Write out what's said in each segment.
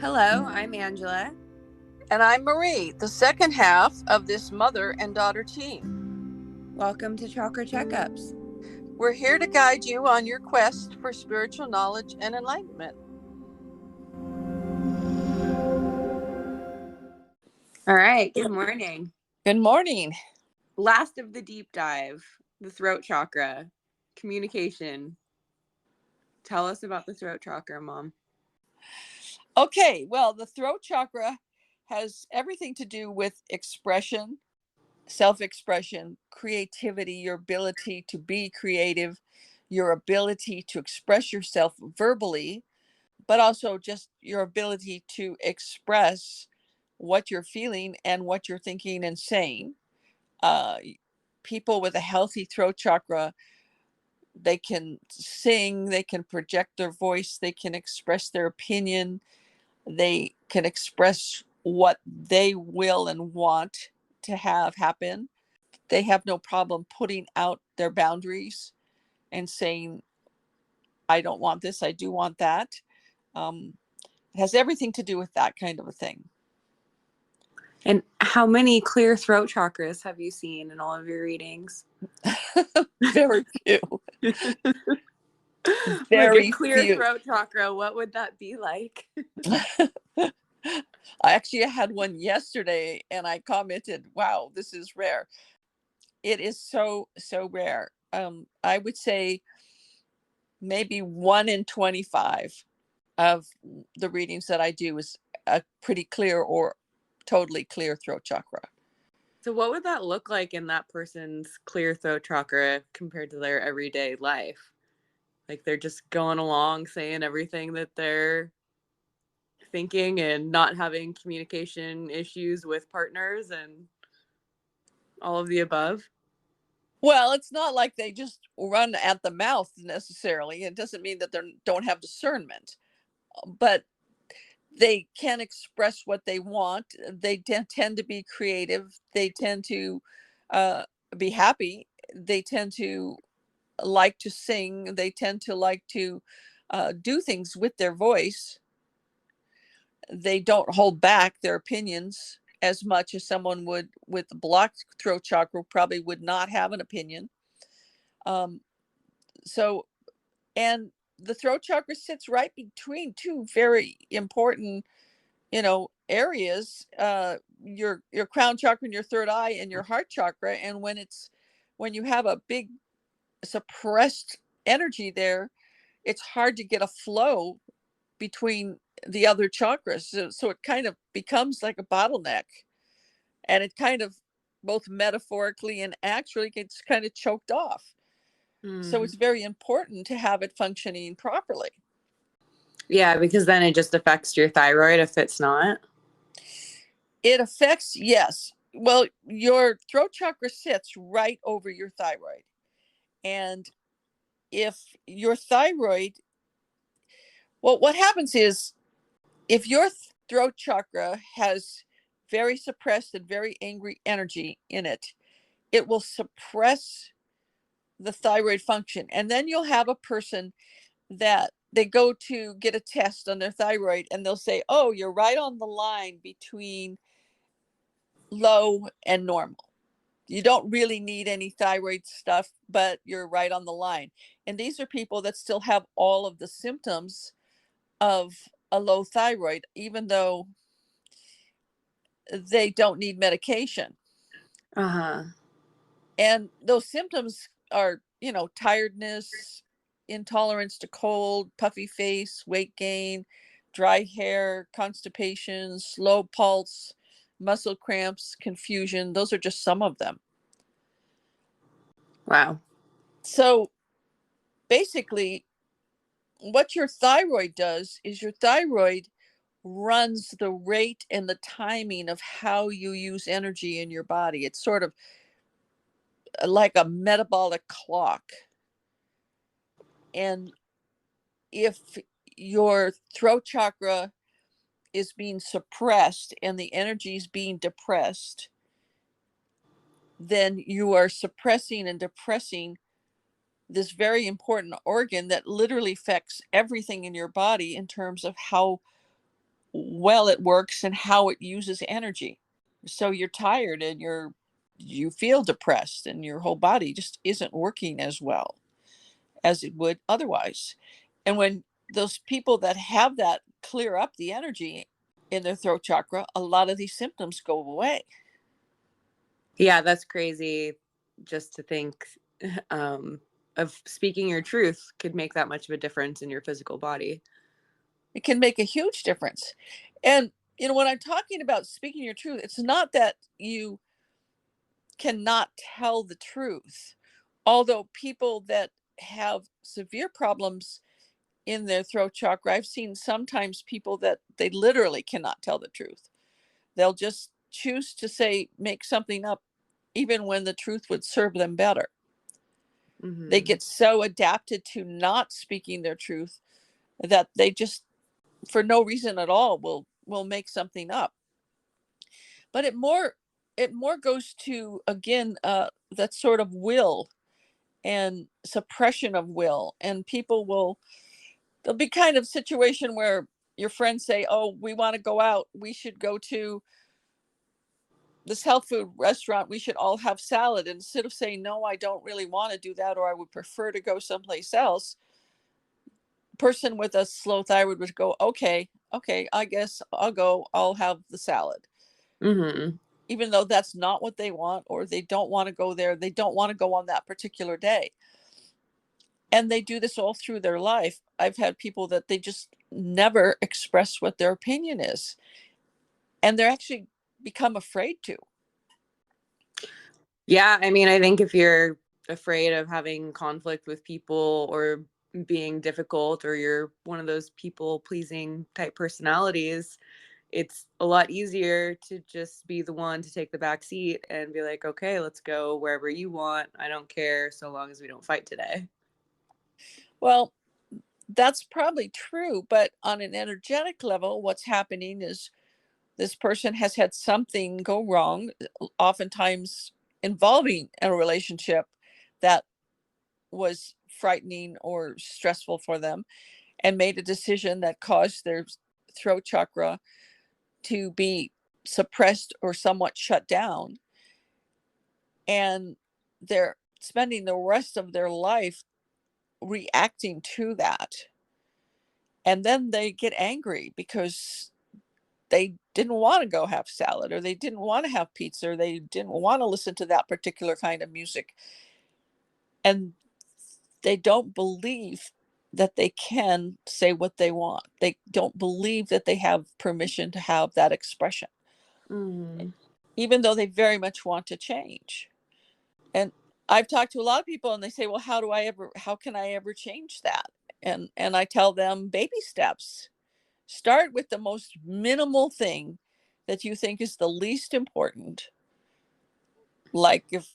Hello, I'm Angela. And I'm Marie, the second half of this mother and daughter team. Welcome to Chakra Checkups. We're here to guide you on your quest for spiritual knowledge and enlightenment. All right, good morning. Good morning. Last of the deep dive, the throat chakra, communication. Tell us about the throat chakra, Mom. Okay, well, the throat chakra has everything to do with expression, self-expression, creativity, your ability to be creative, your ability to express yourself verbally, but also just your ability to express what you're feeling and what you're thinking and saying. People with a healthy throat chakra, they can sing, they can project their voice, they can express their opinion, they can express what they will and want to have happen. They have no problem putting out their boundaries and saying, I don't want this, I do want that. It has everything to do with that kind of a thing. And how many clear throat chakras have you seen in all of your readings? Very few. Very like a clear few. Throat chakra, what would that be like? I actually had one yesterday and I commented, wow, this is rare. It is so rare. I would say maybe 1 in 25 of the readings that I do is a pretty clear or totally clear throat chakra. So what would that look like in that person's clear throat chakra compared to their everyday life? Like they're just going along saying everything that they're thinking and not having communication issues with partners and all of the above? Well, it's not like they just run at the mouth necessarily. It doesn't mean that they don't have discernment, but they can express what they want. They tend to be creative. They tend to be happy. They tend to like to sing. They tend to like to do things with their voice. They don't hold back their opinions as much as someone would with the blocked throat chakra probably would not have an opinion. So, and the throat chakra sits right between two very important, areas, your crown chakra and your third eye and your heart chakra. And when you have a big suppressed energy there, it's hard to get a flow between the other chakras. So it kind of becomes like a bottleneck, and it kind of both metaphorically and actually gets kind of choked off. So it's very important to have it functioning properly. Yeah, because then it just affects your thyroid if it's not. It affects, yes. Well, your throat chakra sits right over your thyroid. And if your thyroid, well, what happens is if your throat chakra has very suppressed and very angry energy in it, it will suppress the thyroid function. And then you'll have a person that they go to get a test on their thyroid and they'll say, oh, you're right on the line between low and normal. You don't really need any thyroid stuff, but you're right on the line. And these are people that still have all of the symptoms of a low thyroid, even though they don't need medication. And those symptoms are, tiredness, intolerance to cold, puffy face, weight gain, dry hair, constipation, slow pulse, muscle cramps, confusion. Those are just some of them. Wow. So basically, what your thyroid does is your thyroid runs the rate and the timing of how you use energy in your body. It's sort of like a metabolic clock. And if your throat chakra is being suppressed and the energy is being depressed, then you are suppressing and depressing this very important organ that literally affects everything in your body in terms of how well it works and how it uses energy. So you're tired and you feel depressed and your whole body just isn't working as well as it would otherwise. And when those people that have that clear up the energy in their throat chakra, a lot of these symptoms go away. Yeah, that's crazy just to think um, of speaking your truth could make that much of a difference in your physical body. It can make a huge difference. And when I'm talking about speaking your truth, it's not that you cannot tell the truth. Although people that have severe problems in their throat chakra, I've seen sometimes people that they literally cannot tell the truth. They'll just choose to say, make something up, even when the truth would serve them better. They Mm-hmm. get so adapted to not speaking their truth that they just, for no reason at all, will make something up. But it more goes to, again, that sort of will and suppression of will. And people there'll be kind of situation where your friends say, oh, we want to go out, we should go to this health food restaurant, we should all have salad. And instead of saying, no, I don't really want to do that, or I would prefer to go someplace else, person with a slow thyroid would go, okay, I guess I'll have the salad, Mm-hmm. even though that's not what they want, or they don't want to go there, they don't want to go on that particular day. And they do this all through their life. I've had people that they just never express what their opinion is, and they're actually become afraid to. Yeah, I mean, I think if you're afraid of having conflict with people or being difficult, or you're one of those people pleasing type personalities, it's a lot easier to just be the one to take the back seat and be like, okay, let's go wherever you want. I don't care so long as we don't fight today. Well, that's probably true, but on an energetic level, what's happening is this person has had something go wrong, oftentimes involving a relationship that was frightening or stressful for them, and made a decision that caused their throat chakra to be suppressed or somewhat shut down. And they're spending the rest of their life reacting to that. And then they get angry because they didn't want to go have salad, or they didn't want to have pizza, or they didn't want to listen to that particular kind of music. And they don't believe that they can say what they want. They don't believe that they have permission to have that expression, Mm-hmm. even though they very much want to change. And I've talked to a lot of people and they say, well, how can I ever change that? And I tell them, baby steps. Start with the most minimal thing that you think is the least important. Like if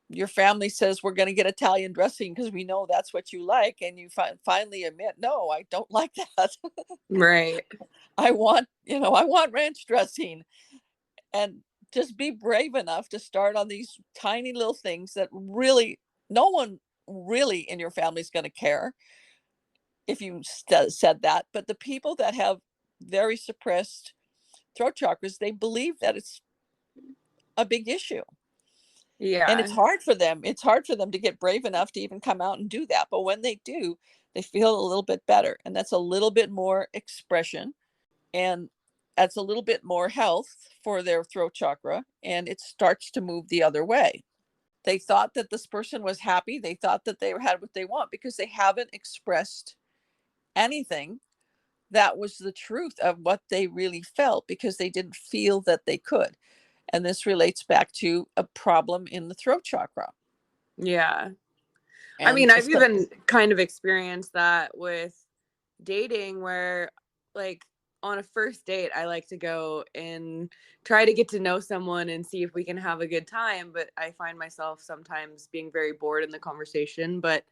your family says we're going to get Italian dressing because we know that's what you like, and you finally admit, no, I don't like that. Right. I want ranch dressing. And just be brave enough to start on these tiny little things that really no one really in your family is going to care if you said that. But the people that have very suppressed throat chakras, they believe that it's a big issue. And Yeah. it's hard for them to get brave enough to even come out and do that. But when they do, they feel a little bit better, and that's a little bit more expression, and that's a little bit more health for their throat chakra, and it starts to move the other way. They thought that this person was happy, they thought that they had what they want because they haven't expressed anything that was the truth of what they really felt, because they didn't feel that they could. And this relates back to a problem in the throat chakra. Yeah. I And mean, I've so, even kind of experienced that with dating where, like, on a first date, I like to go and try to get to know someone and see if we can have a good time. But I find myself sometimes being very bored in the conversation, but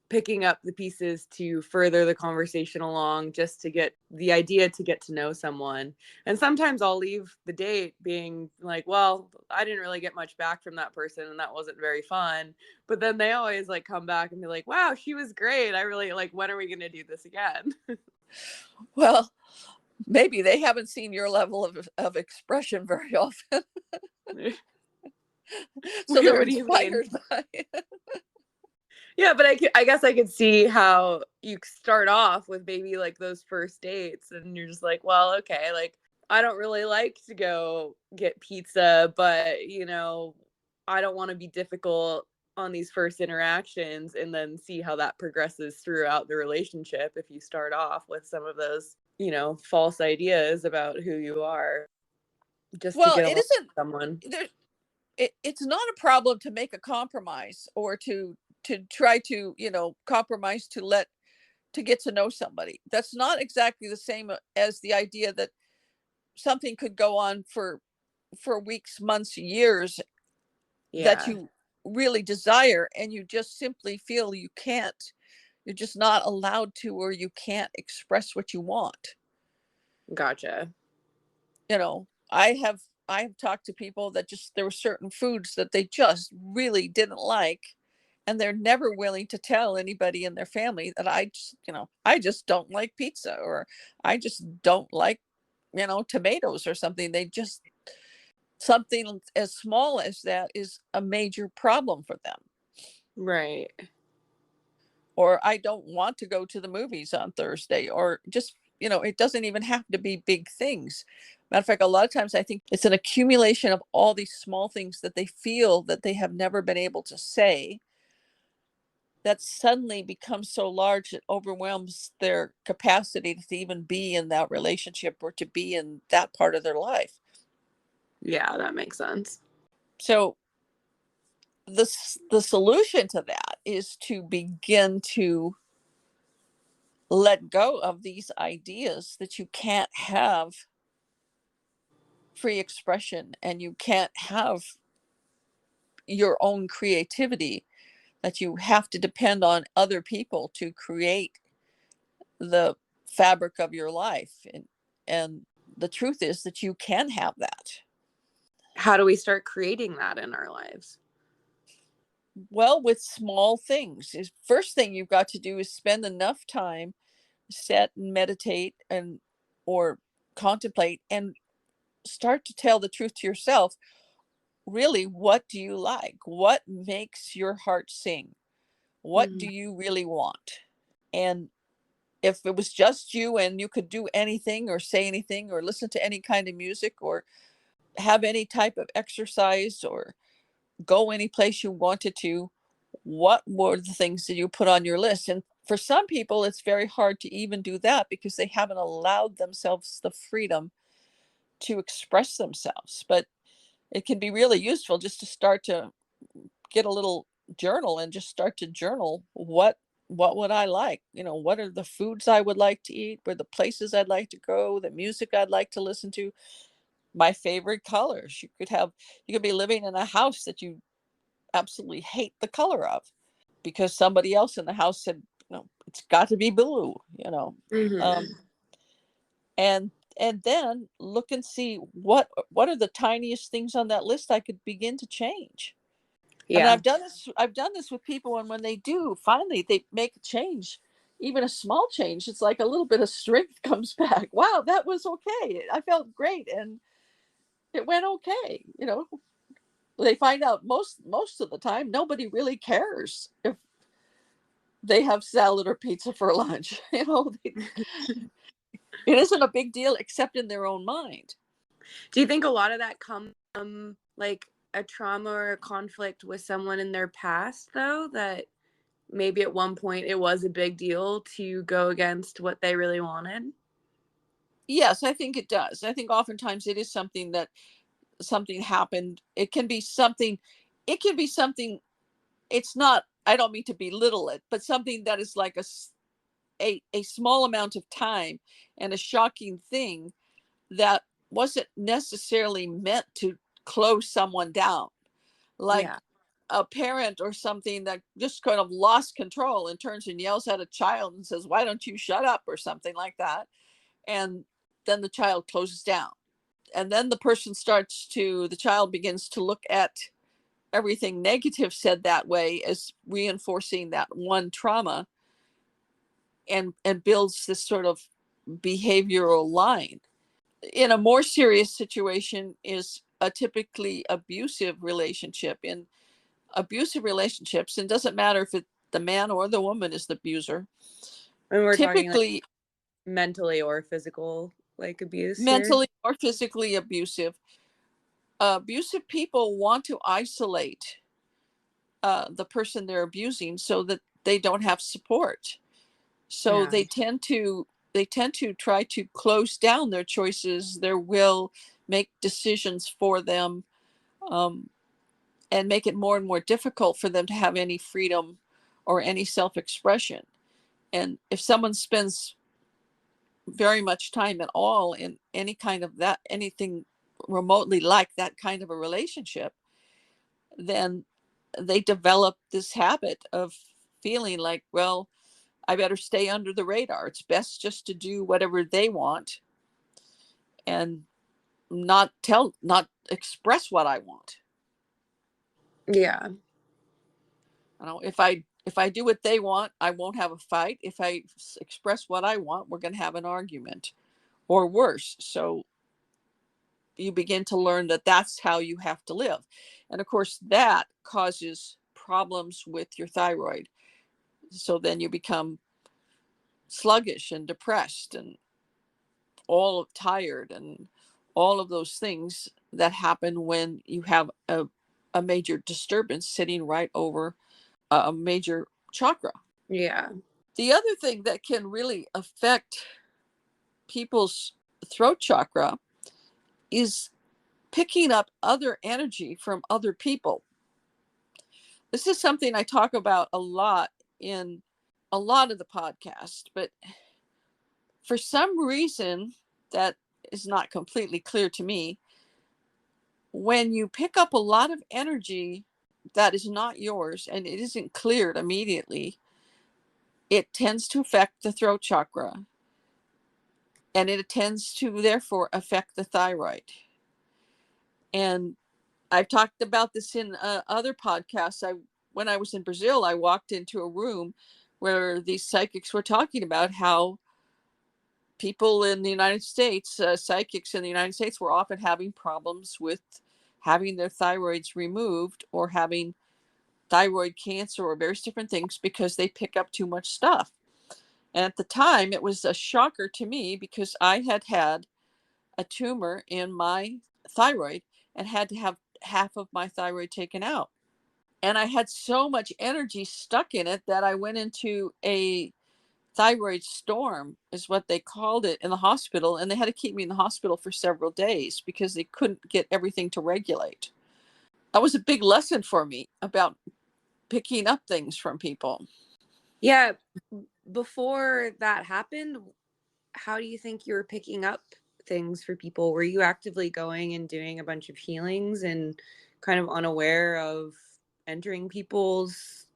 picking up the pieces to further the conversation along just to get the idea to get to know someone. And sometimes I'll leave the date being like, well, I didn't really get much back from that person and that wasn't very fun. But then they always like come back and be like, wow, she was great. I really like, when are we going to do this again? well, Maybe they haven't seen your level of expression very often. So they're What do you mean? inspired by it. Yeah, but I guess I could see how you start off with maybe like those first dates and you're just like, well, okay, like I don't really like to go get pizza, but I don't want to be difficult on these first interactions, and then see how that progresses throughout the relationship if you start off with some of those, false ideas about who you are just to Well, get it along isn't with someone. there. It's not a problem to make a compromise or to try to compromise to get to know somebody. That's not exactly the same as the idea that something could go on for weeks, months, years that Yeah, you really desire, and you just simply feel you're just not allowed to, or you can't express what you want. gotcha. I have talked to people that just there were certain foods that they just really didn't like, and they're never willing to tell anybody in their family that I just don't like pizza, or I just don't like tomatoes or something. They just something as small as that is a major problem for them. Right. Or I don't want to go to the movies on Thursday, or just, it doesn't even have to be big things. Matter of fact, a lot of times I think it's an accumulation of all these small things that they feel that they have never been able to say, that suddenly becomes so large it overwhelms their capacity to even be in that relationship or to be in that part of their life. Yeah, that makes sense. So the solution to that is to begin to let go of these ideas that you can't have free expression and you can't have your own creativity, that you have to depend on other people to create the fabric of your life. And the truth is that you can have that. How do we start creating that in our lives? Well, with small things. Is first thing you've got to do is spend enough time, sit and meditate and or contemplate, and start to tell the truth to yourself. Really, what do you like? What makes your heart sing? What do Mhm. you really want? And if it was just you and you could do anything or say anything or listen to any kind of music or have any type of exercise or go any place you wanted to, what were the things that you put on your list? And for some people, it's very hard to even do that because they haven't allowed themselves the freedom to express themselves. But it can be really useful just to start to get a little journal and just start to journal what would I like? What are the foods I would like to eat? Where the places I'd like to go? The music I'd like to listen to? My favorite colors. You could be living in a house that you absolutely hate the color of because somebody else in the house said, it's got to be blue. Mhm. Um, and then look and see what are the tiniest things on that list I could begin to change. And Yeah. I've done this with people, and when they do, finally they make a change, even a small change, it's like a little bit of strength comes back. Wow, that was okay. I felt great and it went okay. They find out most of the time nobody really cares if they have salad or pizza for lunch. It isn't a big deal except in their own mind. Do you think a lot of that comes from like a trauma or a conflict with someone in their past, though, that maybe at one point it was a big deal to go against what they really wanted? Yes, I think it does. I think oftentimes it is something happened. It can be something. It's not, I don't mean to belittle it, but something that is like a small amount of time and a shocking thing that wasn't necessarily meant to close someone down, like Yeah. a parent or something that just kind of lost control and turns and yells at a child and says, why don't you shut up, or something like that. And then the child closes down, and then the child begins to look at everything negative said that way as reinforcing that one trauma, and builds this sort of behavioral line. In a more serious situation is a typically abusive relationship. In abusive relationships, it doesn't matter if the man or the woman is the abuser. And we're talking like Typically mentally or physical like abuse here. mentally or physically abusive. Abusive people want to isolate the person they're abusing so that they don't have support. So Yeah. they tend to try to close down their choices, their will, make decisions for them, um, and make it more and more difficult for them to have any freedom or any self-expression. And if someone spends very much time at all in any kind of that, anything remotely like that kind of a relationship, then they develop this habit of feeling like, well, I better stay under the radar. It's best just to do whatever they want and not express what I want. Yeah. If I do what they want, I won't have a fight. If I express what I want, we're going to have an argument or worse. So you begin to learn that that's how you have to live. And of course, that causes problems with your thyroid. So then you become sluggish and depressed and all tired and all of those things that happen when you have a major disturbance sitting right over a major chakra. Yeah. The other thing that can really affect people's throat chakra is picking up other energy from other people. This is something I talk about a lot in a lot of the podcast, but for some reason that is not completely clear to me, when you pick up a lot of energy that is not yours and it isn't cleared immediately, it tends to affect the throat chakra and it tends to therefore affect the thyroid. And I've talked about this in other podcasts. When I was in Brazil, I walked into a room where these psychics were talking about how people in the United States, psychics in the United States, were often having problems with having their thyroids removed or having thyroid cancer or various different things because they pick up too much stuff. And at the time, it was a shocker to me because I had had a tumor in my thyroid and had to have half of my thyroid taken out. And I had so much energy stuck in it that I went into a thyroid storm, is what they called it, in the hospital. And they had to keep me in the hospital for several days because they couldn't get everything to regulate. That was a big lesson for me about picking up things from people. Yeah. Before that happened, how do you think you were picking up things for people? Were you actively going and doing a bunch of healings and kind of unaware of entering people's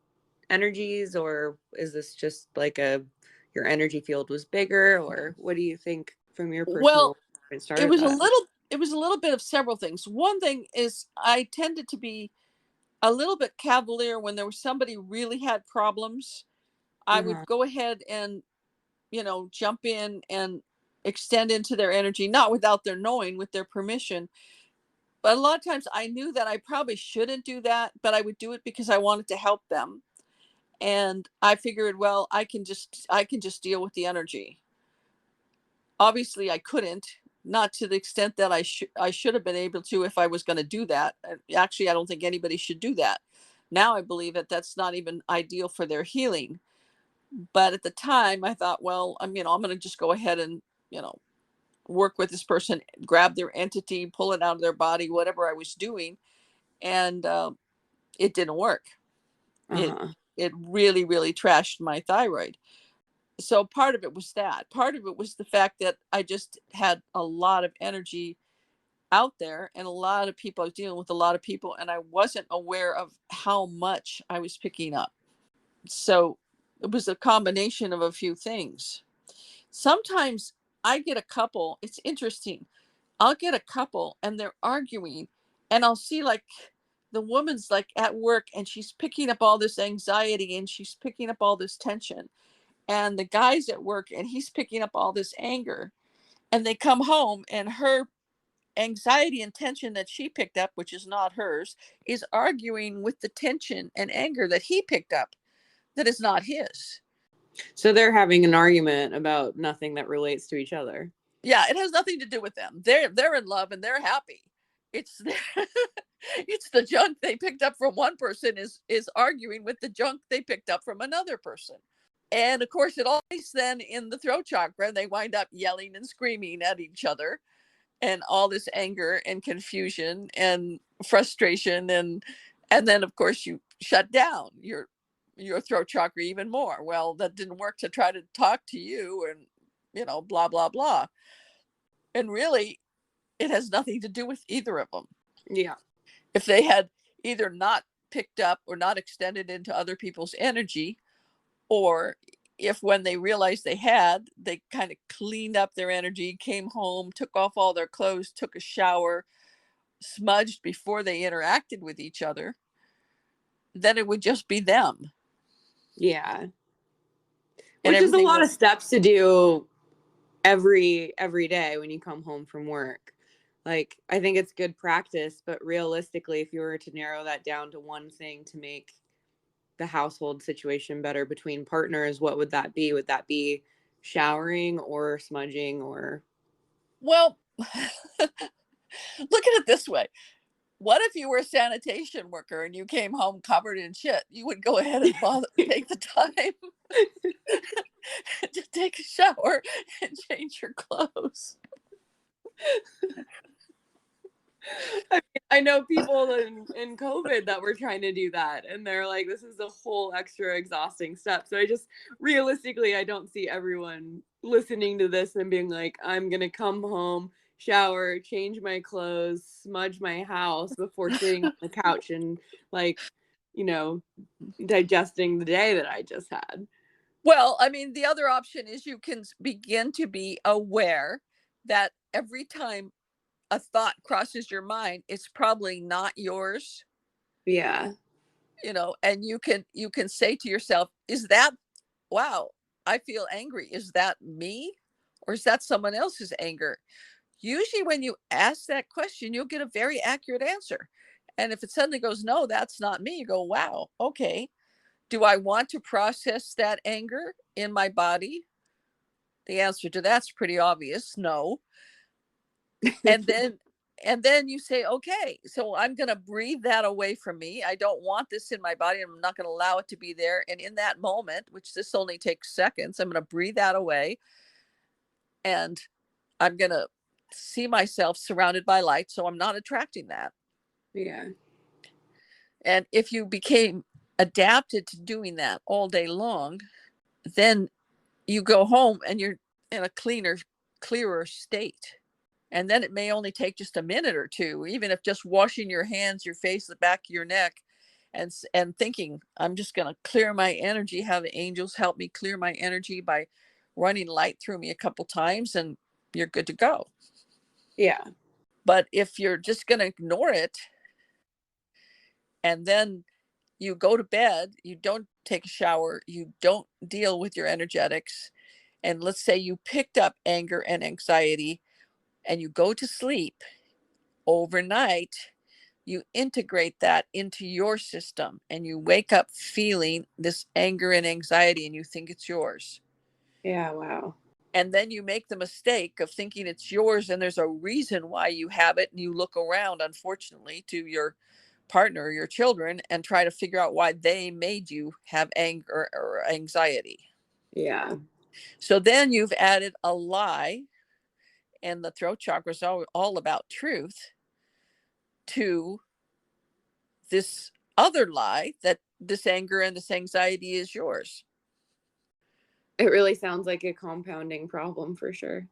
energies, or is this just like your energy field was bigger, or what do you think from your personal Well, it it started was a that? little it was a little bit of several things. One thing is I tended to be a little bit cavalier when there was somebody really had problems. I would Uh-huh. go ahead and, jump in and extend into their energy, not without their knowing, with their permission. But a lot of times I knew that I probably shouldn't do that, but I would do it because I wanted to help them. And I figured, well, I can just deal with the energy. Obviously I couldn't, not to the extent that I should have been able to if I was going to do that. Actually, I don't think anybody should do that. Now I believe that that's not even ideal for their healing. But at the time I thought, well, I'm going to just go ahead and, you know, work with this person, grab their entity, pull it out of their body, whatever I was doing. And it didn't work. It Uh-huh. it really, really trashed my thyroid. So part of it was that. Part of it was the fact that I just had a lot of energy out there and a lot of people. I was dealing with a lot of people and I wasn't aware of how much I was picking up. So it was a combination of a few things. Sometimes I get a couple, it's interesting. I'll get a couple and they're arguing and I'll see like the woman's like at work and she's picking up all this anxiety and she's picking up all this tension. and the guy's at work and he's picking up all this anger, and they come home and her anxiety and tension that she picked up, which is not hers, is arguing with the tension and anger that he picked up that is not his. So they're having an argument about nothing that relates to each other. Yeah, it has nothing to do with them. They're in love and they're happy. It's it's the junk they picked up from one person is arguing with the junk they picked up from another person. And of course, it always then in the throat chakra, they wind up yelling and screaming at each other, and all this anger and confusion and frustration, and then of course you shut down your throat chakra even more. Well, that didn't work to try to talk to you, and blah blah blah. And really, it has nothing to do with either of them. Yeah. If they had either not picked up or not extended into other people's energy, or if when they realized they had, they kind of cleaned up their energy, came home, took off all their clothes, took a shower, smudged before they interacted with each other, then it would just be them. Yeah. And Which is a everything lot would, of steps to do every day when you come home from work. Like, I think it's good practice, but realistically, if you were to narrow that down to one thing to make the household situation better between partners, what would that be? Would that be showering or smudging or well, look at it this way. What if you were a sanitation worker and you came home covered in shit? You would go ahead and take the time to take a shower and change your clothes. I know people in COVID that were trying to do that, and they're like, this is a whole extra exhausting step. So I just realistically, I don't see everyone listening to this and being like, I'm going to come home, shower, change my clothes, smudge my house before sitting on the couch and like, you know, digesting the day that I just had. Well, I mean, the other option is you can begin to be aware that every time a thought crosses your mind, it's probably not yours, Yeah. and you can say to yourself, is that, wow, I feel angry. Is that me? Or is that someone else's anger? Usually when you ask that question, you'll get a very accurate answer. And if it suddenly goes, no, that's not me, you go, wow, okay. Do I want to process that anger in my body? The answer to that's pretty obvious, no. And then you say, okay, so I'm going to breathe that away from me. I don't want this in my body. I'm not going to allow it to be there. And in that moment, which this only takes seconds, I'm going to breathe that away, and I'm going to see myself surrounded by light, so I'm not attracting that. Yeah. And if you became adapted to doing that all day long, then you go home and you're in a clearer state. And then it may only take just a minute or two, even if just washing your hands, your face, the back of your neck, and thinking, I'm just going to clear my energy, have the angels help me clear my energy by running light through me a couple times, and you're good to go. Yeah. But if you're just going to ignore it, and then you go to bed, you don't take a shower, you don't deal with your energetics, and let's say you picked up anger and anxiety, and you go to sleep overnight, you integrate that into your system, and you wake up feeling this anger and anxiety, and you think it's yours. Yeah. Wow. And then you make the mistake of thinking it's yours, and there's a reason why you have it, and you look around, unfortunately, to your partner or your children and try to figure out why they made you have anger or anxiety. Yeah. So then you've added a lie, and the throat chakra is all about truth, to this other lie that this anger and this anxiety is yours. It really sounds like a compounding problem for sure.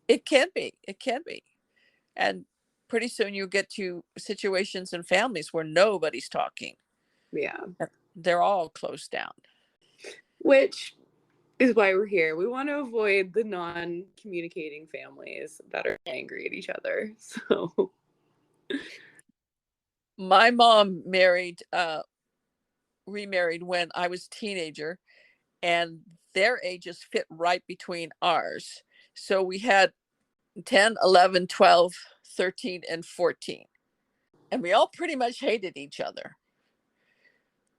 It can be. It can be. And pretty soon you get to situations and families where nobody's talking. Yeah. They're all closed down. Which is why we're here. We want to avoid the non-communicating families that are angry at each other. So My mom remarried when I was a teenager, and their ages fit right between ours. So we had 10, 11, 12, 13, and 14. And we all pretty much hated each other.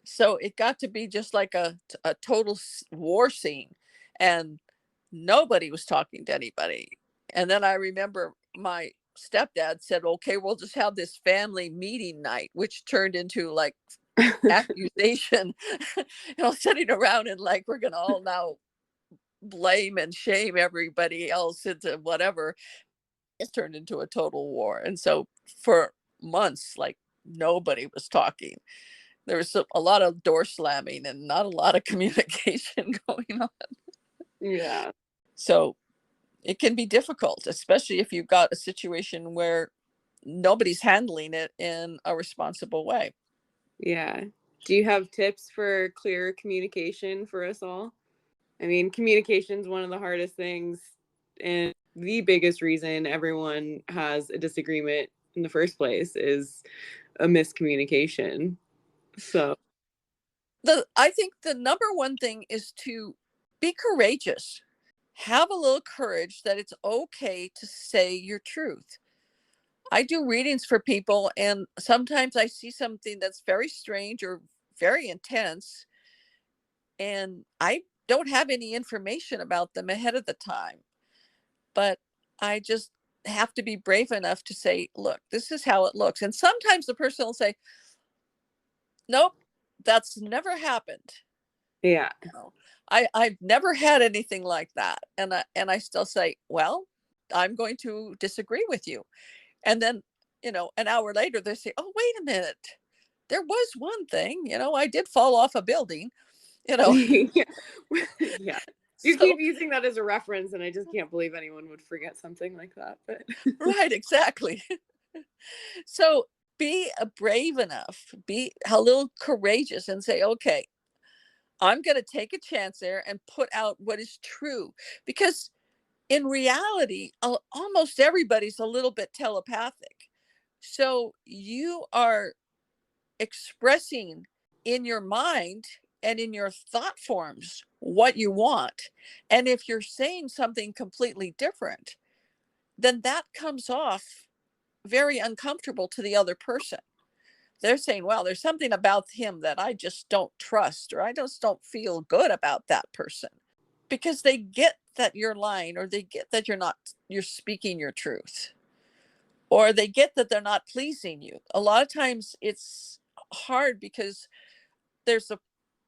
So it got to be just like a total war scene. And nobody was talking to anybody. And then I remember my stepdad said, okay, we'll just have this family meeting night, which turned into like accusation, sitting around and like, we're going to all now blame and shame everybody else into whatever. It's turned into a total war. And so for months, like nobody was talking. There was a lot of door slamming and not a lot of communication going on. Yeah. So it can be difficult, especially if you've got a situation where nobody's handling it in a responsible way. Yeah. Do you have tips for clear communication for us all? I mean, communication is one of the hardest things and the biggest reason everyone has a disagreement in the first place is a miscommunication. So, I think the number one thing is to be courageous. Have a little courage that it's okay to say your truth. I do readings for people, and sometimes I see something that's very strange or very intense, and I don't have any information about them ahead of the time. But I just have to be brave enough to say, look, this is how it looks. And sometimes the person will say, nope, that's never happened. yeah. I've never had anything like that. And I still say, well, I'm going to disagree with you. And then, an hour later, they say, oh, wait a minute. There was one thing, I did fall off a building, you know. yeah. Yeah. You So, keep using that as a reference, and I just can't believe anyone would forget something like that. But right, exactly. So be brave enough, be a little courageous and say, okay, I'm going to take a chance there and put out what is true. Because in reality, almost everybody's a little bit telepathic. So you are expressing in your mind and in your thought forms what you want. And if you're saying something completely different, then that comes off very uncomfortable to the other person. They're saying, well, there's something about him that I just don't trust, or I just don't feel good about that person, because they get that you're lying, or they get that you're speaking your truth, or they get that they're not pleasing you. A lot of times it's hard because there's a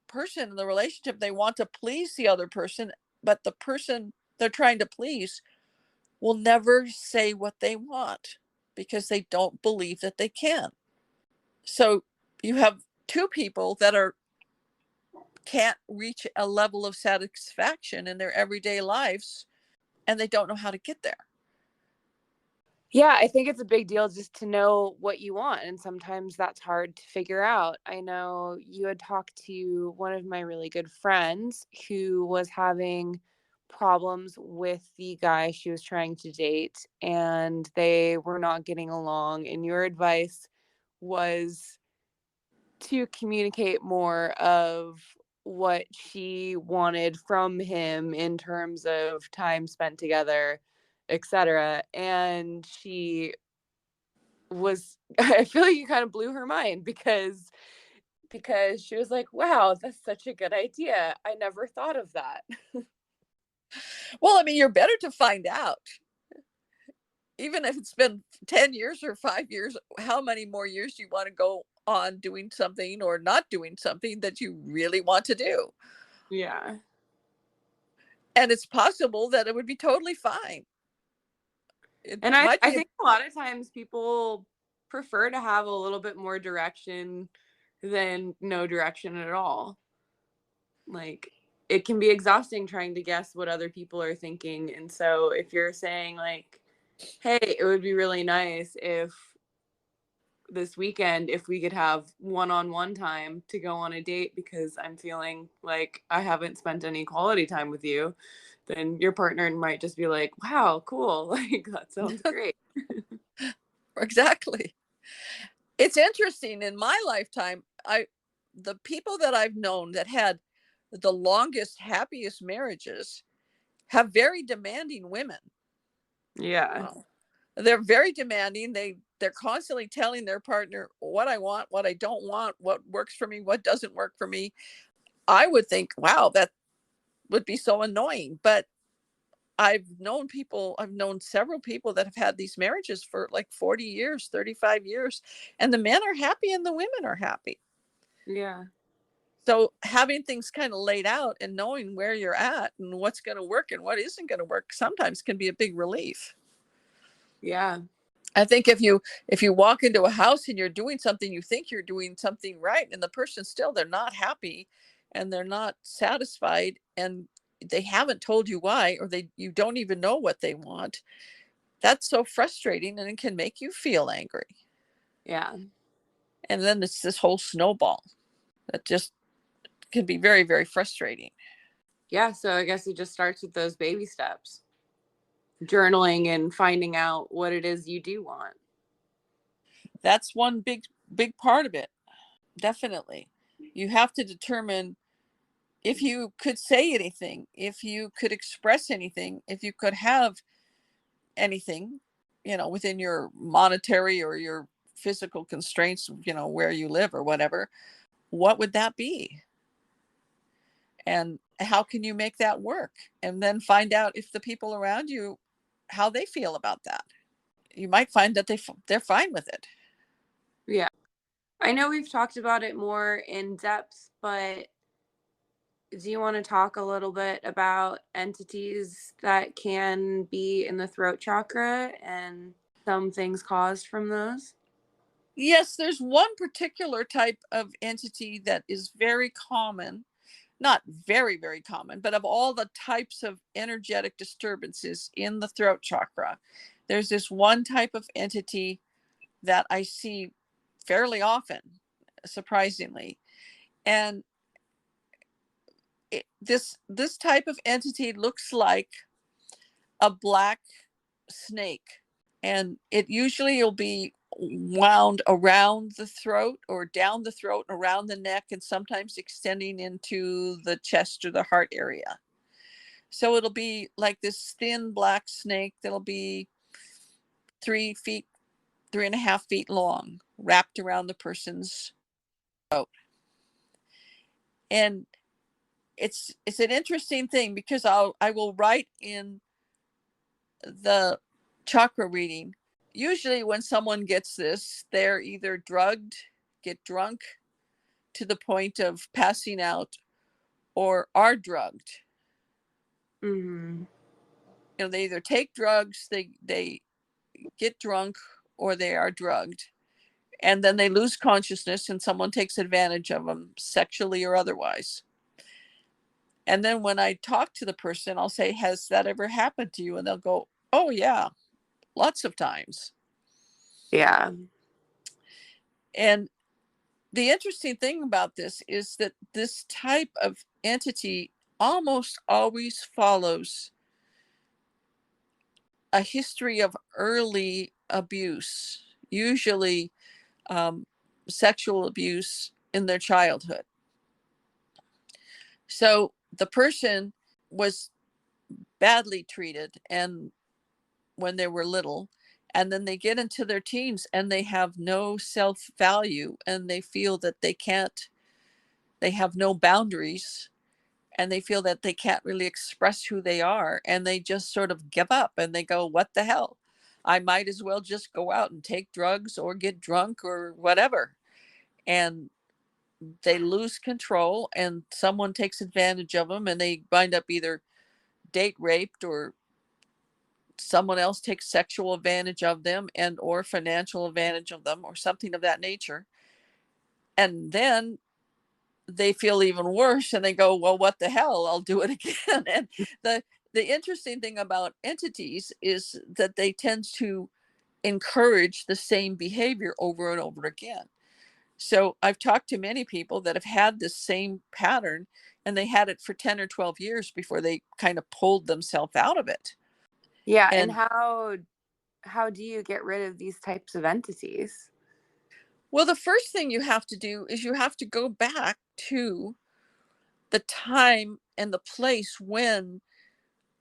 person in the relationship, they want to please the other person, but the person they're trying to please will never say what they want because they don't believe that they can. So you have two people that can't reach a level of satisfaction in their everyday lives, and they don't know how to get there. yeah, I think it's a big deal just to know what you want. And sometimes that's hard to figure out. I know you had talked to one of my really good friends who was having problems with the guy she was trying to date, and they were not getting along. And your advice was to communicate more of what she wanted from him in terms of time spent together, etc. And I feel like you kind of blew her mind because she was like, wow, that's such a good idea, I never thought of that. Well, I mean, you're better to find out. Even if it's been 10 years or 5 years, how many more years do you want to go on doing something or not doing something that you really want to do? Yeah. And it's possible that it would be totally fine. It And might I be, think a lot of times people prefer to have a little bit more direction than no direction at all. Like, it can be exhausting trying to guess what other people are thinking. And so if you're saying like, hey, it would be really nice if this weekend if we could have one-on-one time to go on a date because I'm feeling like I haven't spent any quality time with you, then your partner might just be like, wow, cool. Like, that sounds great. exactly. It's interesting. In my lifetime, the people that I've known that had the longest, happiest marriages have very demanding women. Yeah. They're very demanding. They're constantly telling their partner what I want, what I don't want, what works for me, what doesn't work for me. I would think, wow, that would be so annoying. But I've known several people that have had these marriages for like 40 years, 35 years, and the men are happy and the women are happy. Yeah. So having things kind of laid out and knowing where you're at and what's going to work and what isn't going to work sometimes can be a big relief. Yeah. I think if you walk into a house and you're doing something, you think you're doing something right, and the person still, they're not happy and they're not satisfied, and they haven't told you why, or you don't even know what they want. That's so frustrating, and it can make you feel angry. Yeah. And then it's this whole snowball that just can be very, very frustrating. Yeah. So I guess it just starts with those baby steps, journaling and finding out what it is you do want. That's one big part of it. Definitely. You have to determine if you could say anything, if you could express anything, if you could have anything, within your monetary or your physical constraints, where you live or whatever, what would that be? And how can you make that work? And then find out if the people around you, how they feel about that. You might find that they're fine with it. Yeah. I know we've talked about it more in depth, but do you want to talk a little bit about entities that can be in the throat chakra and some things caused from those? Yes, there's one particular type of entity that is very common, not very, very common, but of all the types of energetic disturbances in the throat chakra, there's this one type of entity that I see fairly often, surprisingly. And this type of entity looks like a black snake, and it usually will be wound around the throat or down the throat, around the neck, and sometimes extending into the chest or the heart area. So it'll be like this thin black snake that'll be 3 feet, 3.5 feet long, wrapped around the person's throat. And it's an interesting thing because I will write in the chakra reading. Usually when someone gets this, they're either drugged, get drunk to the point of passing out, or are drugged. Mm-hmm. They either take drugs, they get drunk, or they are drugged. And then they lose consciousness and someone takes advantage of them sexually or otherwise. And then when I talk to the person, I'll say, has that ever happened to you? And they'll go, oh yeah, lots of times. Yeah. And the interesting thing about this is that this type of entity almost always follows a history of early abuse, usually sexual abuse in their childhood. So the person was badly treated and when they were little, and then they get into their teens and they have no self-value, and they feel that they have no boundaries, and they feel that they can't really express who they are, and they just sort of give up and they go, what the hell, I might as well just go out and take drugs or get drunk or whatever. And they lose control and someone takes advantage of them, and they wind up either date raped, or someone else takes sexual advantage of them and or financial advantage of them, or something of that nature. And then they feel even worse and they go, well, what the hell, I'll do it again. And the interesting thing about entities is that they tend to encourage the same behavior over and over again. So I've talked to many people that have had this same pattern, and they had it for 10 or 12 years before they kind of pulled themselves out of it. Yeah. And And how do you get rid of these types of entities? well, the first thing you have to do is you have to go back to the time and the place when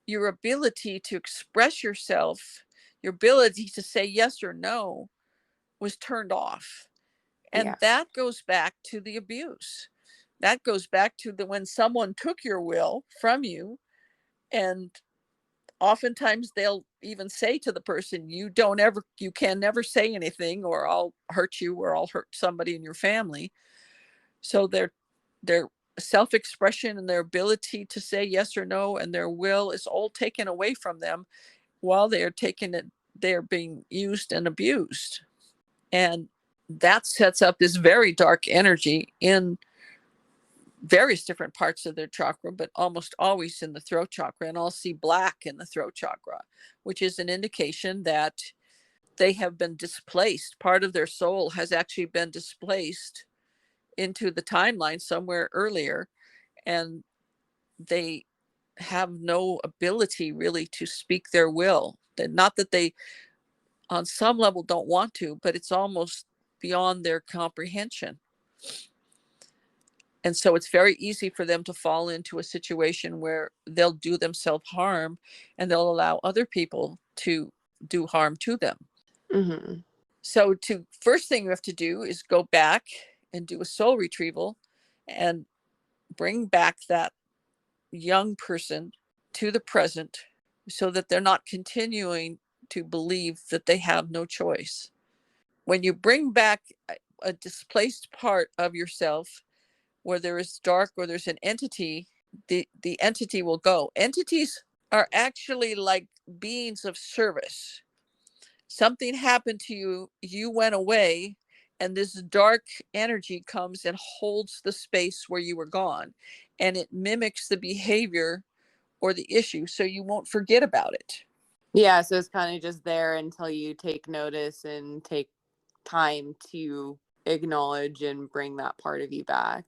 your ability to express yourself, your ability to say yes or no was turned off. And Yeah. that goes back to the abuse. That goes back to the when someone took your will from you, and oftentimes they'll even say to the person, you can never say anything, or I'll hurt you, or I'll hurt somebody in your family. So their self-expression and their ability to say yes or no and their will is all taken away from them while they're being used and abused. And that sets up this very dark energy in various different parts of their chakra, but almost always in the throat chakra. And I'll see black in the throat chakra, which is an indication that they have been displaced. Part of their soul has actually been displaced into the timeline somewhere earlier, and they have no ability really to speak their will. Not that they, on some level, don't want to, but it's almost beyond their comprehension. And so it's very easy for them to fall into a situation where they'll do themselves harm, and they'll allow other people to do harm to them. Mm-hmm. So first thing you have to do is go back and do a soul retrieval and bring back that young person to the present, so that they're not continuing to believe that they have no choice. When you bring back a displaced part of yourself where there is dark or there's an entity, the entity will go. Entities are actually like beings of service. Something happened to you, you went away, and this dark energy comes and holds the space where you were gone, and it mimics the behavior or the issue, so you won't forget about it. Yeah, so it's kind of just there until you take notice and take time to acknowledge and bring that part of you back.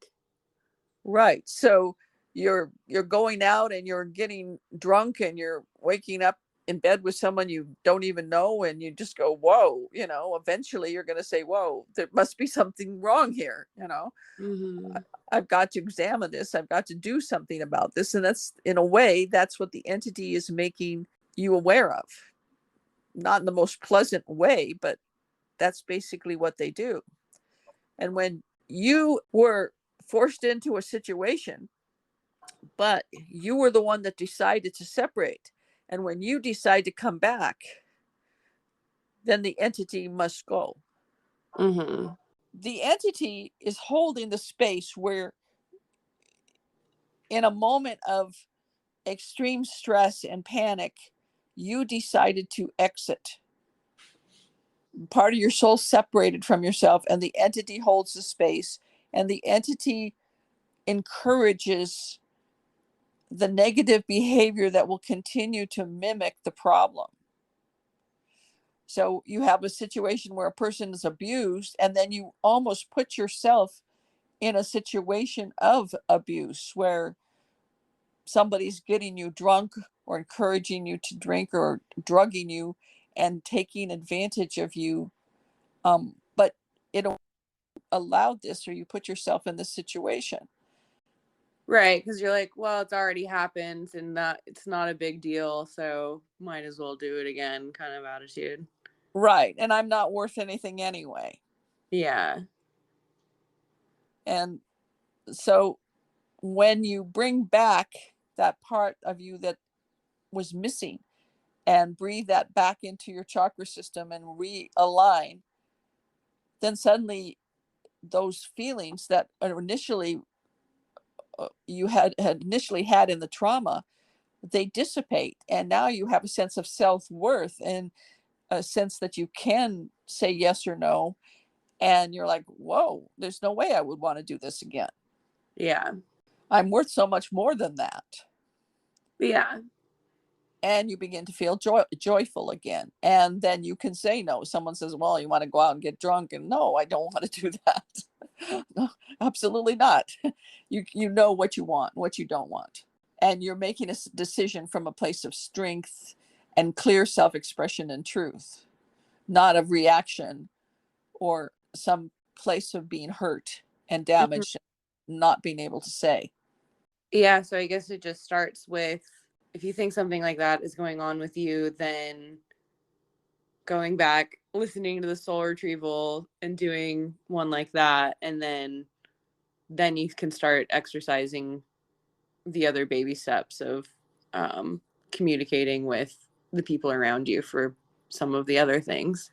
Right. So you're going out and you're getting drunk and you're waking up in bed with someone you don't even know, and you just go, whoa, eventually you're going to say, whoa, there must be something wrong here. Mm-hmm. I've got to examine this. I've got to do something about this. And that's, in a way, that's what the entity is making you aware of. Not in the most pleasant way, but that's basically what they do. And when you were forced into a situation, but you were the one that decided to separate, and when you decide to come back, then the entity must go. Mm-hmm. The entity is holding the space where, in a moment of extreme stress and panic, you decided to exit. Part of your soul separated from yourself, and the entity holds the space, and the entity encourages the negative behavior that will continue to mimic the problem. So you have a situation where a person is abused, and then you almost put yourself in a situation of abuse where somebody's getting you drunk or encouraging you to drink or drugging you and taking advantage of you. But it allowed this, or you put yourself in this situation. Right, because you're like, well, it's already happened and that it's not a big deal, so might as well do it again kind of attitude. Right. And I'm not worth anything anyway. Yeah. And so when you bring back that part of you that was missing and breathe that back into your chakra system and realign, then suddenly those feelings that initially you had initially had in the trauma, they dissipate, and now you have a sense of self-worth and a sense that you can say yes or no, and you're like, whoa, there's no way I would want to do this again. Yeah. I'm worth so much more than that. Yeah. And you begin to feel joyful again, and then you can say no. Someone says, well, you want to go out and get drunk, and no, I don't want to do that. No, absolutely not. You know what you want, what you don't want, and you're making a decision from a place of strength and clear self-expression and truth, not of reaction or some place of being hurt and Mhm. damaged, not being able to say. Yeah, so I guess it just starts with, if you think something like that is going on with you, then going back, listening to the soul retrieval and doing one like that, and then you can start exercising the other baby steps of communicating with the people around you for some of the other things.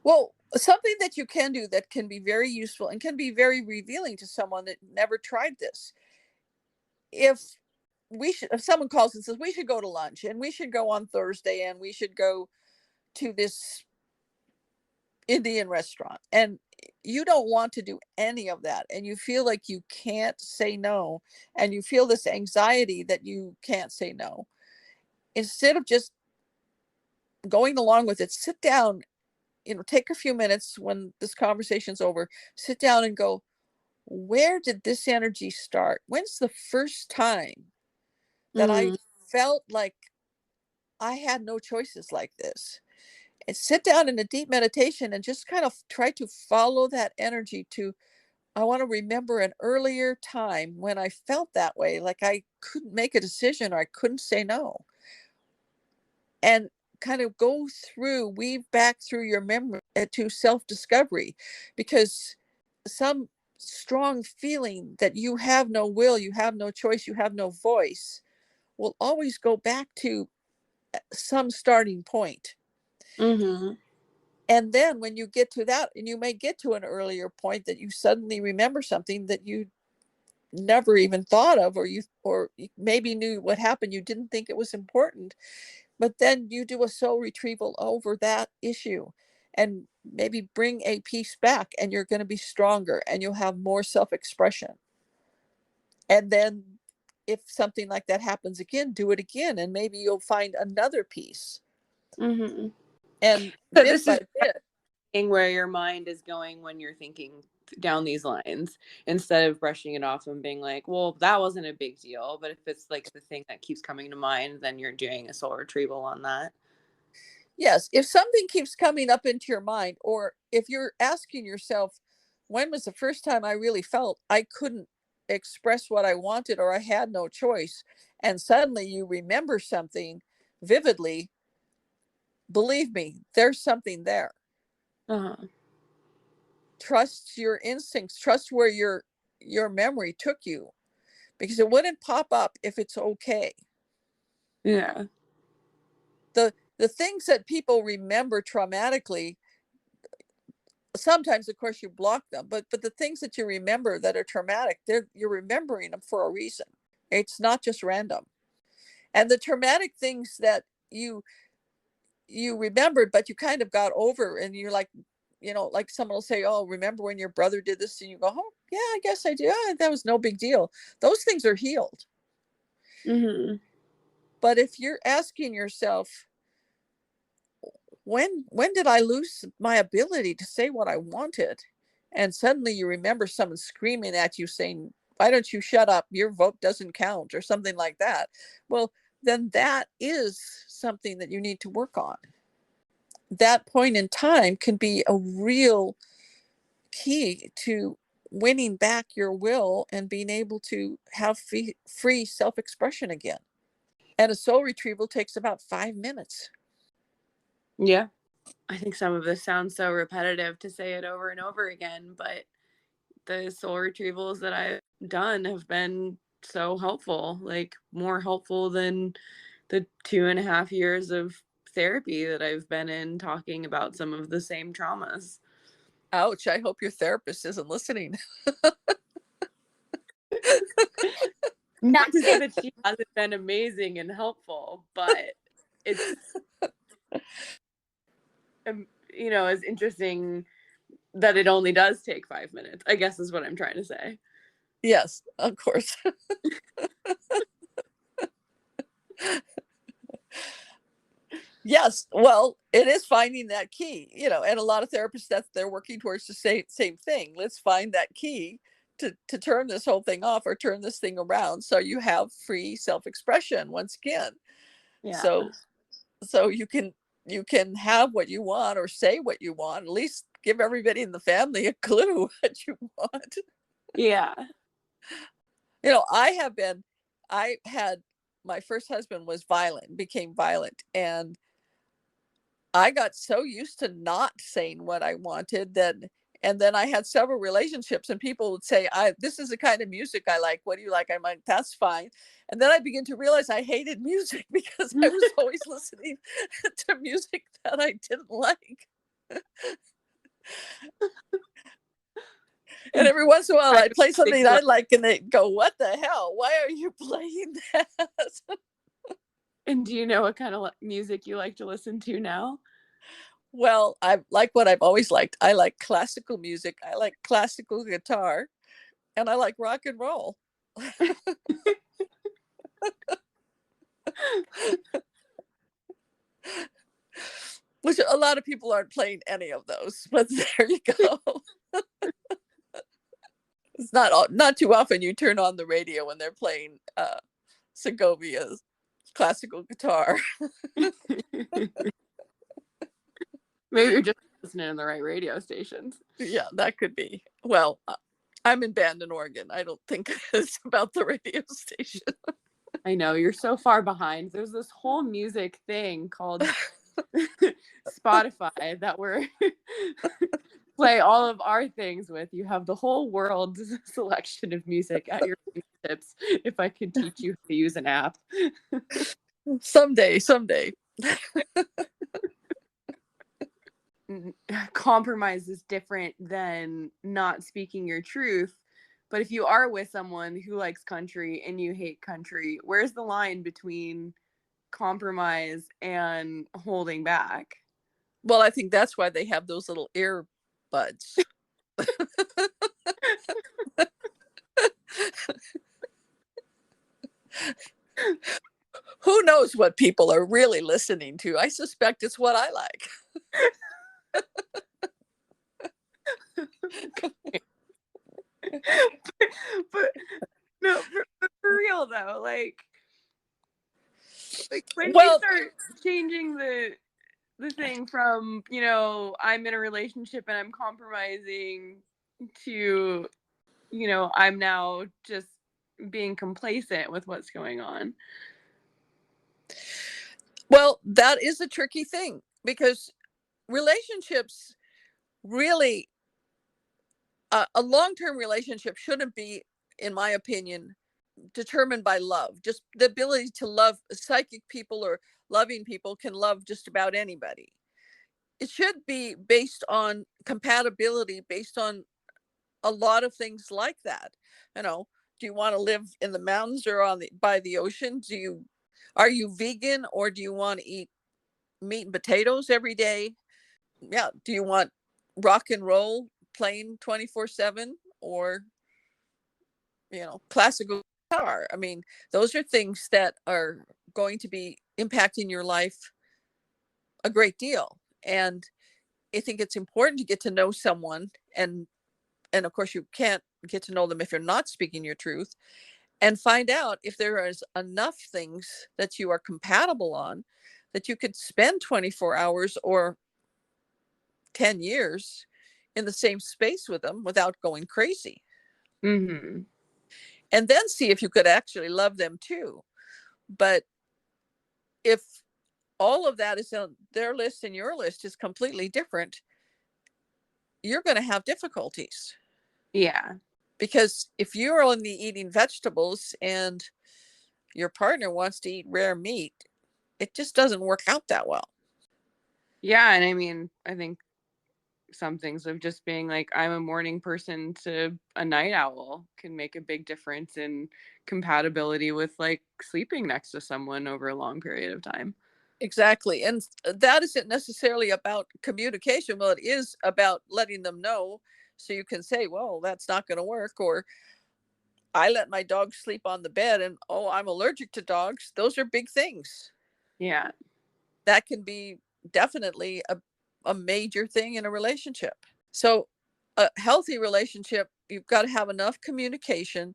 Well, something that you can do that can be very useful and can be very revealing to someone that never tried this. If if someone calls and says we should go to lunch and we should go on Thursday and we should go to this Indian restaurant, and you don't want to do any of that and you feel like you can't say no, and you feel this anxiety that you can't say no, instead of just going along with it, sit down, take a few minutes when this conversation's over, sit down and go, where did this energy start? When's the first time that I Mm-hmm. felt like I had no choices like this? And sit down in a deep meditation and just kind of try to follow that energy to, I want to remember an earlier time when I felt that way, like I couldn't make a decision or I couldn't say no. And kind of go through, weave back through your memory to self discovery, because some strong feeling that you have no will, you have no choice, you have no voice will always go back to some starting point. Mm-hmm. And then when you get to that, and you may get to an earlier point that you suddenly remember something that you never even thought of, or you maybe knew what happened, you didn't think it was important, but then you do a soul retrieval over that issue and maybe bring a piece back, and you're going to be stronger and you'll have more self-expression. And then if something like that happens again, do it again, and maybe you'll find another piece. Mm-hmm. And So bit this is by bit. where your mind is going when you're thinking down these lines, instead of brushing it off and being like, well, that wasn't a big deal. But if it's like the thing that keeps coming to mind, then you're doing a soul retrieval on that. Yes, if something keeps coming up into your mind, or if you're asking yourself, when was the first time I really felt I couldn't express what I wanted or I had no choice, and suddenly you remember something vividly, believe me, there's something there. Uh-huh. Trust your instincts, trust where your memory took you, because it wouldn't pop up if it's okay. Yeah. The things that people remember traumatically, sometimes of course you block them, but the things that you remember that are traumatic, you're remembering them for a reason. It's not just random. And the traumatic things that you remembered but you kind of got over, and you're like, like someone will say, oh, remember when your brother did this, and you go, oh yeah, I guess I do. That was no big deal. Those things are healed. Mm-hmm. But if you're asking yourself, when did I lose my ability to say what I wanted? And suddenly you remember someone screaming at you saying, why don't you shut up? Your vote doesn't count, or something like that. Well, then that is something that you need to work on. That point in time can be a real key to winning back your will and being able to have free self expression again. And a soul retrieval takes about 5 minutes. Yeah. I think some of this sounds so repetitive to say it over and over again, but the soul retrievals that I've done have been so helpful, like more helpful than the 2.5 years of therapy that I've been in, talking about some of the same traumas. Ouch, I hope your therapist isn't listening. Not to say that she hasn't been amazing and helpful, but it's, it's interesting that it only does take 5 minutes, I guess is what I'm trying to say. Yes, of course. Yes, well, it is finding that key, and a lot of therapists, that they're working towards the same thing. Let's find that key to turn this whole thing off, or turn this thing around, so you have free self-expression once again. Yeah. So you can have what you want, or say what you want, at least give everybody in the family a clue what you want. Yeah. I have been My first husband was violent, became violent, and I got so used to not saying what I wanted that, and then I had several relationships and people would say, "I this is the kind of music I like. What do you like?" I'm like, "That's fine." And then I began to realize I hated music because I was always listening to music that I didn't like. And And every once in a while kind I'd of play music something you I like- like and they'd go, "What the hell? Why are you playing that?" and do you know what kind of music you like to listen to now? Well, I like what I've always liked. I like classical music. I like classical guitar. And I like rock and roll. Which a lot of people aren't playing any of those, but there you go. It's not too often you turn on the radio when they're playing Segovia's classical guitar. Maybe you're just listening in the right radio stations. Yeah, that could be. Well, I'm in Bend, in Oregon. I don't think it's about the radio station. I know you're so far behind. There's this whole music thing called Spotify that we're play all of our things with. You have the whole world's selection of music at your fingertips. If I could teach you how to use an app. Someday, someday. Compromise is different than not speaking your truth. But if you are with someone who likes country and you hate country, where's the line between compromise and holding back? Well, I think that's why they have those little earbuds. Who knows what people are really listening to? I suspect it's what I like. But no, for real though, like when we Well, start changing the thing from, you know, I'm in a relationship and I'm compromising to, you know, I'm now just being complacent with what's going on. well, that is a tricky thing because relationships really, a long-term relationship shouldn't be, in my opinion, determined by love. Just the ability to love psychic people or loving people can love just about anybody. It should be based on compatibility, based on a lot of things like that. You know, do you want to live in the mountains or on the by the ocean? Are you vegan or do you want to eat meat and potatoes every day? Yeah, do you want rock and roll playing 24/7 or, classical guitar? I mean, those are things that are going to be impacting your life a great deal. And I think it's important to get to know someone, and of course you can't get to know them if you're not speaking your truth, and find out if there is enough things that you are compatible on that you could spend 24 hours or 10 years in the same space with them without going crazy. Mm-hmm. And then see if you could actually love them too. But if all of that is on their list and your list is completely different, you're going to have difficulties. Yeah. Because if you're only eating vegetables and your partner wants to eat rare meat, it just doesn't work out that well. Yeah. And I mean, I think some things of just being like, I'm a morning person to a night owl can make a big difference in compatibility with like sleeping next to someone over a long period of time. Exactly. And that isn't necessarily about communication. Well, it is about letting them know so you can say, well, that's not going to work. Or I let my dog sleep on the bed and, oh, I'm allergic to dogs. Those are big things. Yeah. That can be definitely a major thing in a relationship. So, a healthy relationship, you've got to have enough communication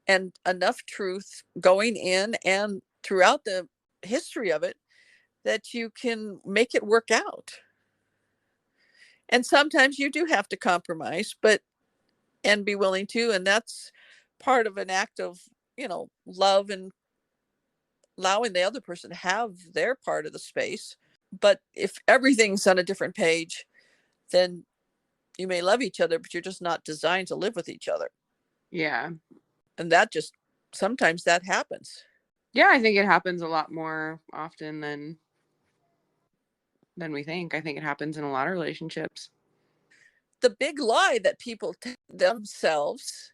and enough truth going in and throughout the history of it that you can make it work out. And sometimes you do have to compromise, but and be willing to, and that's part of an act of love and allowing the other person to have their part of the space. But if everything's on a different page, then you may love each other, but you're just not designed to live with each other. Yeah. And that just, sometimes that happens. Yeah, I think it happens a lot more often than we think. I think it happens in a lot of relationships. The big lie that people tell themselves,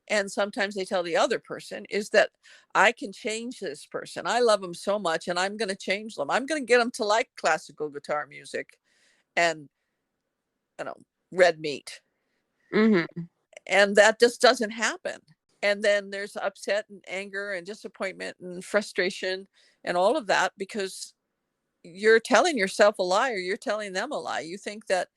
and sometimes they tell the other person, is that I can change this person. I love them so much and I'm going to change them. I'm going to get them to like classical guitar music and, you know, red meat. Mm-hmm. And that just doesn't happen. And then there's upset and anger and disappointment and frustration and all of that, because you're telling yourself a lie, or you're telling them a lie. You think that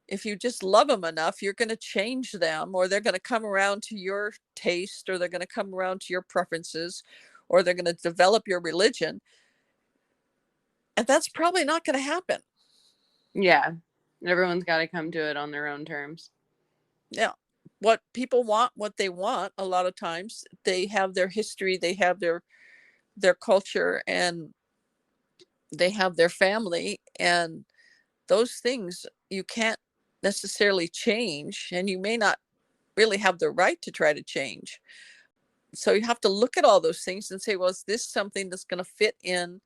if you just love them enough, you're going to change them, or they're going to come around to your taste, or they're going to come around to your preferences, or they're going to develop your religion. And that's probably not going to happen. Yeah. Everyone's got to come to it on their own terms. Yeah. What people want, what they want, a lot of times they have their history, they have their culture, and they have their family, and those things you can't necessarily change, and you may not really have the right to try to change. So you have to look at all those things and say, well, is this something that's going to fit in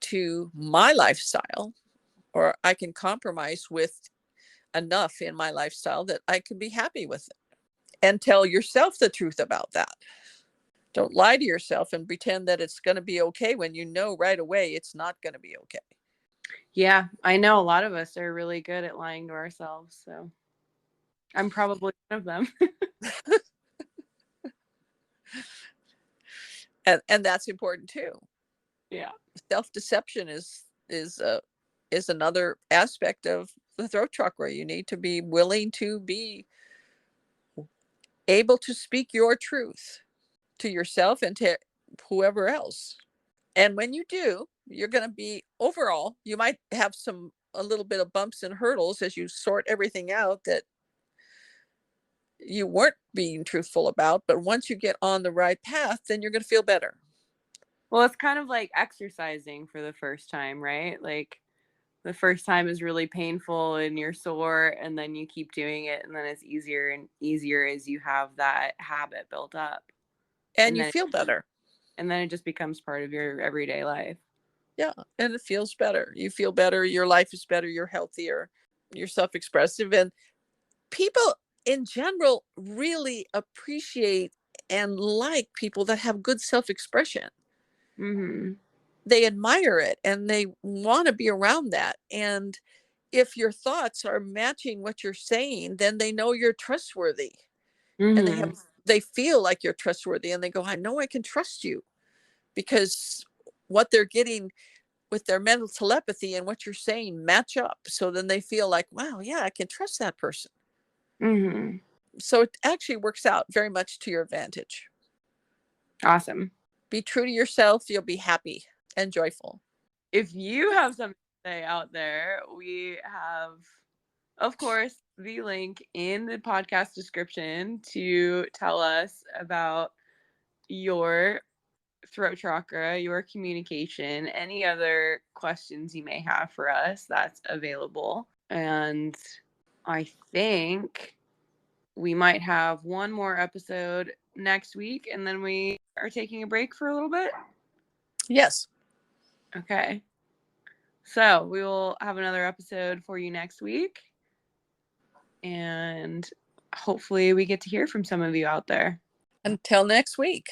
to my lifestyle, or I can compromise with enough in my lifestyle that I can be happy with it? And tell yourself the truth about that. Don't lie to yourself and pretend that it's going to be okay when you know right away it's not going to be okay. Yeah, I know a lot of us are really good at lying to ourselves, so I'm probably one of them. And that's important too. Yeah. Self-deception is another aspect of the throat chakra. You need to be willing to be able to speak your truth to yourself and to whoever else. And when you do, you're going to be, overall, you might have a little bit of bumps and hurdles as you sort everything out that you weren't being truthful about. But once you get on the right path, then you're going to feel better. Well, it's kind of like exercising for the first time, right? Like the first time is really painful and you're sore, and then you keep doing it, and then it's easier and easier as you have that habit built up. And And you then feel better. and then it just becomes part of your everyday life. Yeah. And it feels better. You feel better. Your life is better. You're healthier. You're self expressive. And people in general really appreciate and like people that have good self expression. Mm-hmm. They admire it and they want to be around that. And if your thoughts are matching what you're saying, then they know you're trustworthy, and Mm-hmm. they feel like you're trustworthy, and they go, I know I can trust you, because what they're getting with their mental telepathy and what you're saying match up. So then they feel like, wow, yeah, I can trust that person. Mm-hmm. So it actually works out very much to your advantage. Awesome. Be true to yourself. You'll be happy and joyful. If you have something to say out there, we have, of course, the link in the podcast description to tell us about your throat chakra, your communication, any other questions you may have for us. That's available. And I think we might have one more episode next week, and then we are taking a break for a little bit. Yes. Okay. So we will have another episode for you next week. And hopefully we get to hear from some of you out there. Until next week.